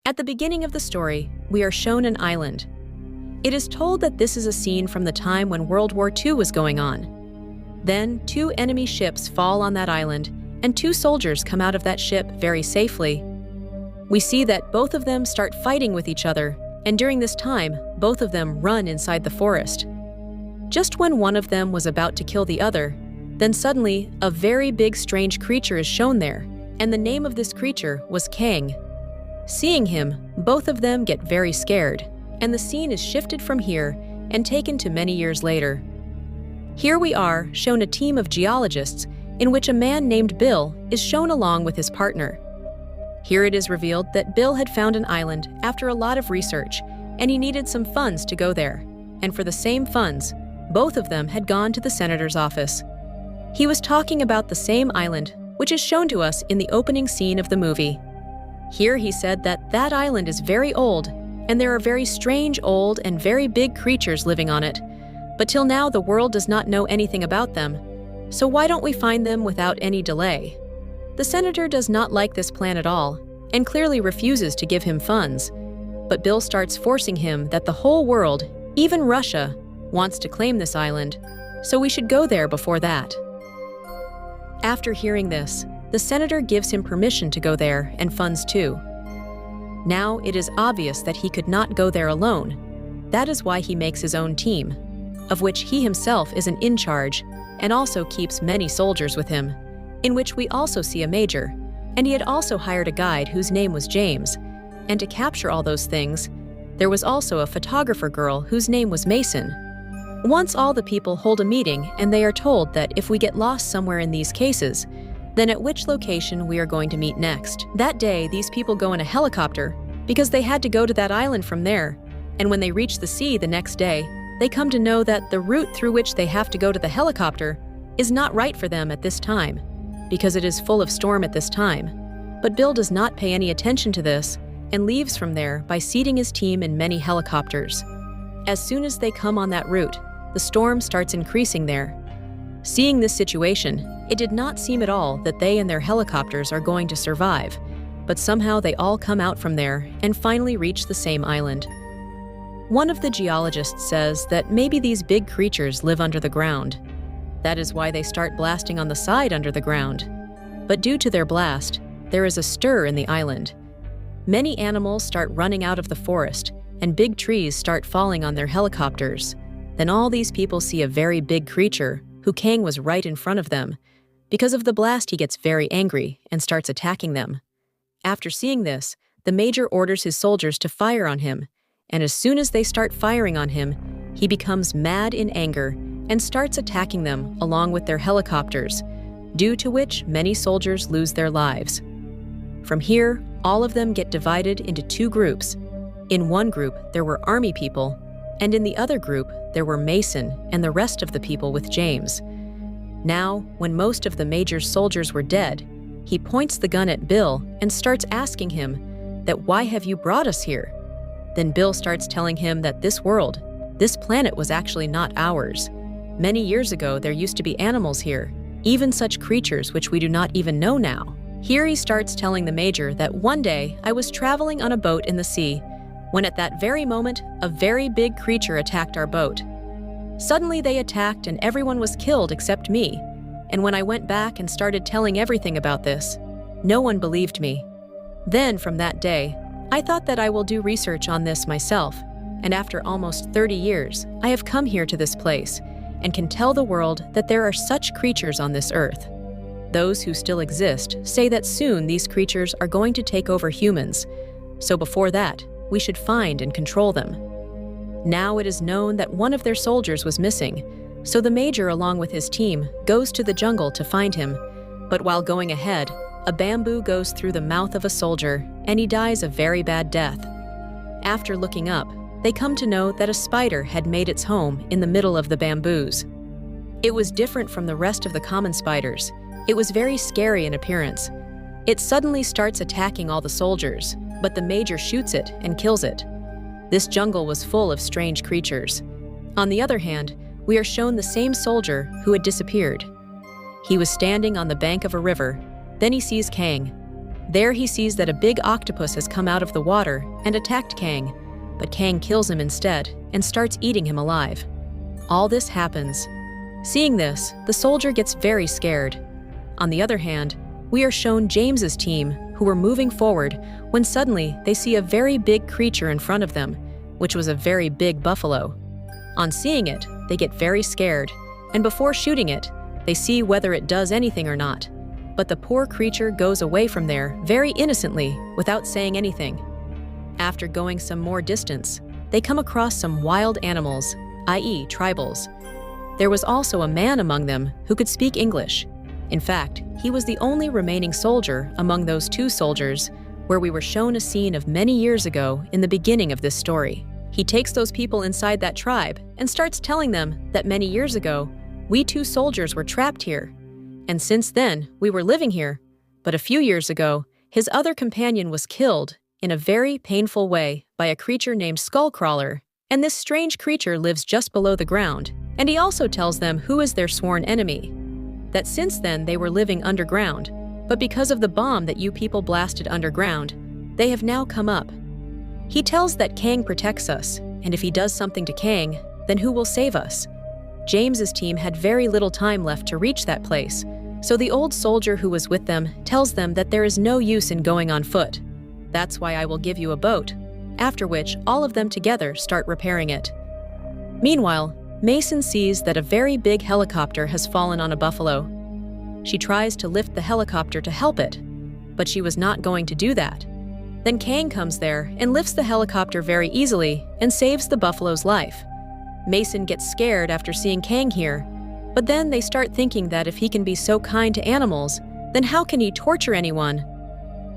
At the beginning of the story, we are shown an island. It is told that this is a scene from the time when World War II was going on. Then, 2 enemy ships fall on that island, and 2 soldiers come out of that ship very safely. We see that both of them start fighting with each other, and during this time, both of them run inside the forest. Just when one of them was about to kill the other, then suddenly, a very big strange creature is shown there, and the name of this creature was Kang. Seeing him, both of them get very scared, and the scene is shifted from here and taken to many years later. Here we are shown a team of geologists in which a man named Bill is shown along with his partner. Here it is revealed that Bill had found an island after a lot of research, and he needed some funds to go there, and for the same funds, both of them had gone to the senator's office. He was talking about the same island, which is shown to us in the opening scene of the movie. Here he said that that island is very old, and there are very strange old and very big creatures living on it, but till now the world does not know anything about them, so why don't we find them without any delay? The senator does not like this plan at all, and clearly refuses to give him funds, but Bill starts forcing him that the whole world, even Russia, wants to claim this island, so we should go there before that. After hearing this, the senator gives him permission to go there and funds too. Now it is obvious that he could not go there alone. That is why he makes his own team, of which he himself is an in charge and also keeps many soldiers with him, in which we also see a major, and he had also hired a guide whose name was James, and to capture all those things, there was also a photographer girl whose name was Mason. Once all the people hold a meeting and they are told that if we get lost somewhere in these cases, then at which location we are going to meet next. That day, these people go in a helicopter because they had to go to that island from there, and when they reach the sea the next day, they come to know that the route through which they have to go to the helicopter is not right for them at this time, because it is full of storm at this time. But Bill does not pay any attention to this and leaves from there by seating his team in many helicopters. As soon as they come on that route, the storm starts increasing there. Seeing this situation, it did not seem at all that they and their helicopters are going to survive, but somehow they all come out from there and finally reach the same island. One of the geologists says that maybe these big creatures live under the ground. That is why they start blasting on the side under the ground. But due to their blast, there is a stir in the island. Many animals start running out of the forest, and big trees start falling on their helicopters. Then all these people see a very big creature, who Kang was right in front of them. Because of the blast, he gets very angry and starts attacking them. After seeing this, the major orders his soldiers to fire on him, and as soon as they start firing on him, he becomes mad in anger and starts attacking them along with their helicopters, due to which many soldiers lose their lives. From here, all of them get divided into 2 groups. In one group, there were army people, and in the other group, there were Mason and the rest of the people with James. Now, when most of the major's soldiers were dead, he points the gun at Bill and starts asking him that why have you brought us here? Then Bill starts telling him that this world, this planet was actually not ours. Many years ago, there used to be animals here, even such creatures which we do not even know now. Here he starts telling the major that one day I was traveling on a boat in the sea, when at that very moment, a very big creature attacked our boat. Suddenly they attacked and everyone was killed except me, and when I went back and started telling everything about this, no one believed me. Then from that day, I thought that I will do research on this myself, and after almost 30 years, I have come here to this place and can tell the world that there are such creatures on this earth. Those who still exist say that soon these creatures are going to take over humans, so before that, we should find and control them. Now it is known that one of their soldiers was missing, so the major along with his team goes to the jungle to find him, but while going ahead, a bamboo goes through the mouth of a soldier and he dies a very bad death. After looking up, they come to know that a spider had made its home in the middle of the bamboos. It was different from the rest of the common spiders. It was very scary in appearance. It suddenly starts attacking all the soldiers, but the major shoots it and kills it. This jungle was full of strange creatures. On the other hand, we are shown the same soldier who had disappeared. He was standing on the bank of a river. Then he sees Kang. There he sees that a big octopus has come out of the water and attacked Kang, but Kang kills him instead and starts eating him alive. All this happens. Seeing this, the soldier gets very scared. On the other hand, we are shown James's team, who were moving forward when suddenly they see a very big creature in front of them, which was a very big buffalo. On seeing it, they get very scared, and before shooting it, they see whether it does anything or not. But the poor creature goes away from there very innocently without saying anything. After going some more distance, they come across some wild animals, i.e. tribals. There was also a man among them who could speak English. In fact, he was the only remaining soldier among those two soldiers where we were shown a scene of many years ago in the beginning of this story. He takes those people inside that tribe and starts telling them that many years ago, we two soldiers were trapped here. And since then, we were living here. But a few years ago, his other companion was killed in a very painful way by a creature named Skullcrawler, and this strange creature lives just below the ground. And he also tells them who is their sworn enemy. That since then they were living underground, but because of the bomb that you people blasted underground, they have now come up. He tells that Kang protects us, and if he does something to Kang, then who will save us? James's team had very little time left to reach that place, so the old soldier who was with them tells them that there is no use in going on foot. That's why I will give you a boat, after which all of them together start repairing it. Meanwhile, Mason sees that a very big helicopter has fallen on a buffalo. She tries to lift the helicopter to help it, but she was not going to do that. Then Kang comes there and lifts the helicopter very easily and saves the buffalo's life. Mason gets scared after seeing Kang here, but then they start thinking that if he can be so kind to animals, then how can he torture anyone?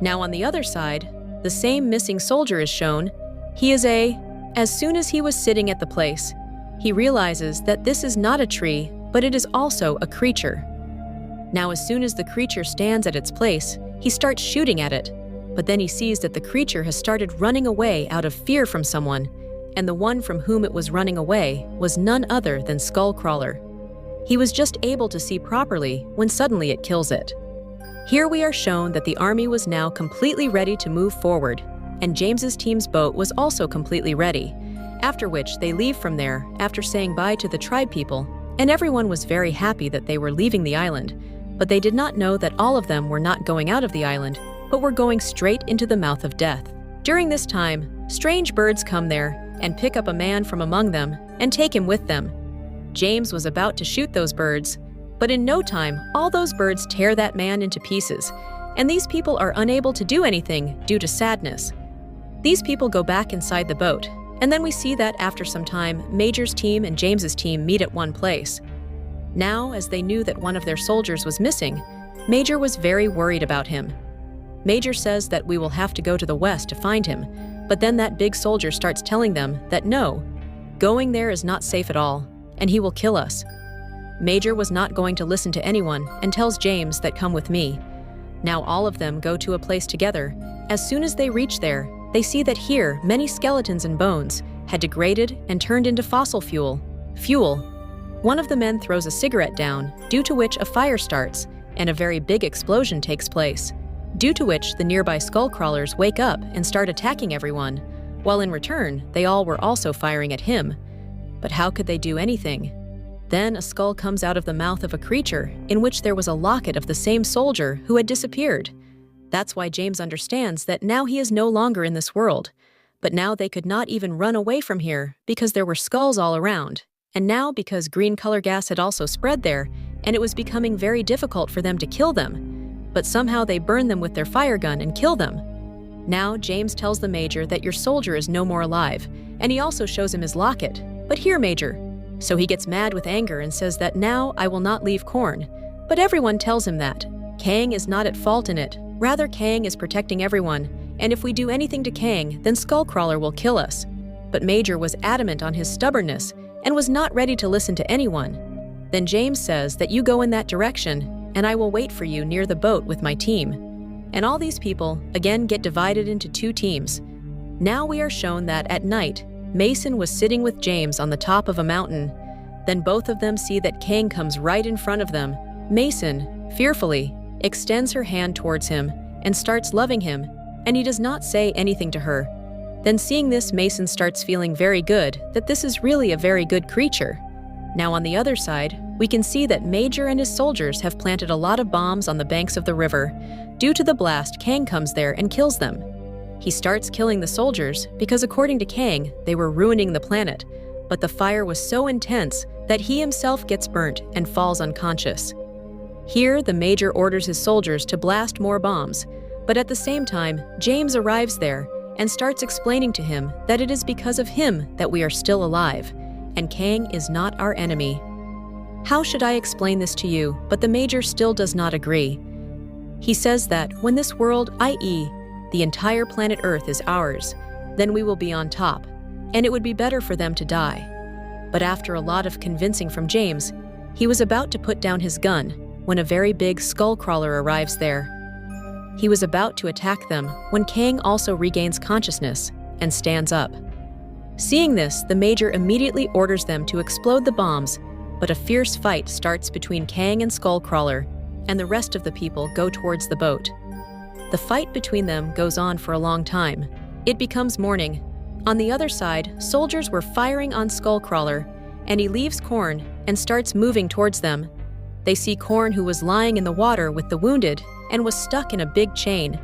Now on the other side, the same missing soldier is shown. As soon as he was sitting at the place, he realizes that this is not a tree, but it is also a creature. Now as soon as the creature stands at its place, he starts shooting at it, but then he sees that the creature has started running away out of fear from someone, and the one from whom it was running away was none other than Skullcrawler. He was just able to see properly when suddenly it kills it. Here we are shown that the army was now completely ready to move forward, and James's team's boat was also completely ready, after which they leave from there after saying bye to the tribe people, and everyone was very happy that they were leaving the island, but they did not know that all of them were not going out of the island, but were going straight into the mouth of death. During this time, strange birds come there and pick up a man from among them and take him with them. James was about to shoot those birds, but in no time, all those birds tear that man into pieces, and these people are unable to do anything due to sadness. These people go back inside the boat, and then we see that after some time, Major's team and James's team meet at one place. Now, as they knew that one of their soldiers was missing, Major was very worried about him. Major says that we will have to go to the west to find him, but then that big soldier starts telling them that no, going there is not safe at all, and he will kill us. Major was not going to listen to anyone and tells James that come with me. Now all of them go to a place together. As soon as they reach there, they see that here many skeletons and bones had degraded and turned into fossil fuel. One of the men throws a cigarette down, due to which a fire starts, and a very big explosion takes place, due to which the nearby skullcrawlers wake up and start attacking everyone, while in return, they all were also firing at him. But how could they do anything? Then a skull comes out of the mouth of a creature in which there was a locket of the same soldier who had disappeared. That's why James understands that now he is no longer in this world, but now they could not even run away from here because there were skulls all around, and now because green color gas had also spread there, and it was becoming very difficult for them to kill them, but somehow they burn them with their fire gun and kill them. Now James tells the Major that your soldier is no more alive, and he also shows him his locket. But here, Major. So he gets mad with anger and says that now I will not leave Corn, but everyone tells him that Kang is not at fault in it. Rather, Kang is protecting everyone, and if we do anything to Kang, then Skullcrawler will kill us. But Major was adamant on his stubbornness and was not ready to listen to anyone. Then James says that you go in that direction, and I will wait for you near the boat with my team. And all these people, again, get divided into two teams. Now we are shown that at night, Mason was sitting with James on the top of a mountain. Then both of them see that Kang comes right in front of them. Mason, fearfully, extends her hand towards him, and starts loving him, and he does not say anything to her. Then seeing this, Mason starts feeling very good that this is really a very good creature. Now on the other side, we can see that Major and his soldiers have planted a lot of bombs on the banks of the river. Due to the blast, Kang comes there and kills them. He starts killing the soldiers because according to Kang, they were ruining the planet, but the fire was so intense that he himself gets burnt and falls unconscious. Here, the Major orders his soldiers to blast more bombs, but at the same time, James arrives there and starts explaining to him that it is because of him that we are still alive, and Kang is not our enemy. How should I explain this to you? But the Major still does not agree. He says that when this world, i.e., the entire planet Earth, is ours, then we will be on top, and it would be better for them to die. But after a lot of convincing from James, he was about to put down his gun when a very big skullcrawler arrives there. He was about to attack them when Kang also regains consciousness and stands up. Seeing this, the Major immediately orders them to explode the bombs, but a fierce fight starts between Kang and Skullcrawler, and the rest of the people go towards the boat. The fight between them goes on for a long time. It becomes morning. On the other side, soldiers were firing on Skullcrawler, and he leaves Korn and starts moving towards them. They see Korn, who was lying in the water with the wounded and was stuck in a big chain.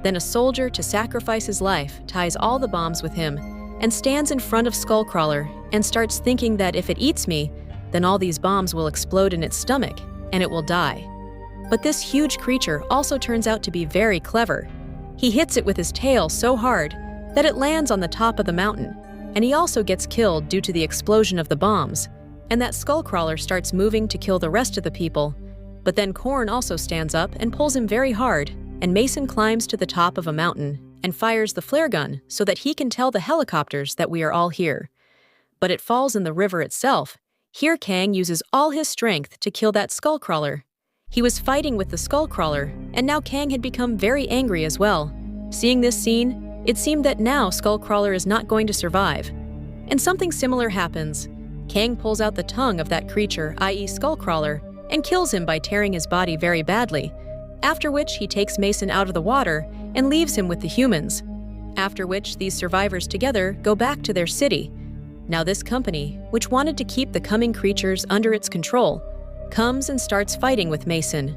Then a soldier, to sacrifice his life, ties all the bombs with him and stands in front of Skullcrawler and starts thinking that if it eats me, then all these bombs will explode in its stomach and it will die. But this huge creature also turns out to be very clever. He hits it with his tail so hard that it lands on the top of the mountain, and he also gets killed due to the explosion of the bombs, and that Skullcrawler starts moving to kill the rest of the people. But then Korn also stands up and pulls him very hard, and Mason climbs to the top of a mountain and fires the flare gun so that he can tell the helicopters that we are all here. But it falls in the river itself. Here Kang uses all his strength to kill that Skullcrawler. He was fighting with the Skullcrawler, and now Kang had become very angry as well. Seeing this scene, it seemed that now Skullcrawler is not going to survive. And something similar happens. Kang pulls out the tongue of that creature, i.e. Skullcrawler, and kills him by tearing his body very badly, after which he takes Mason out of the water and leaves him with the humans, after which these survivors together go back to their city. Now this company, which wanted to keep the coming creatures under its control, comes and starts fighting with Mason.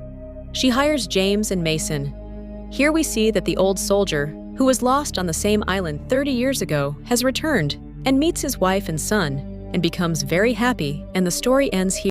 She hires James and Mason. Here we see that the old soldier, who was lost on the same island 30 years ago, has returned and meets his wife and son and becomes very happy, and the story ends here.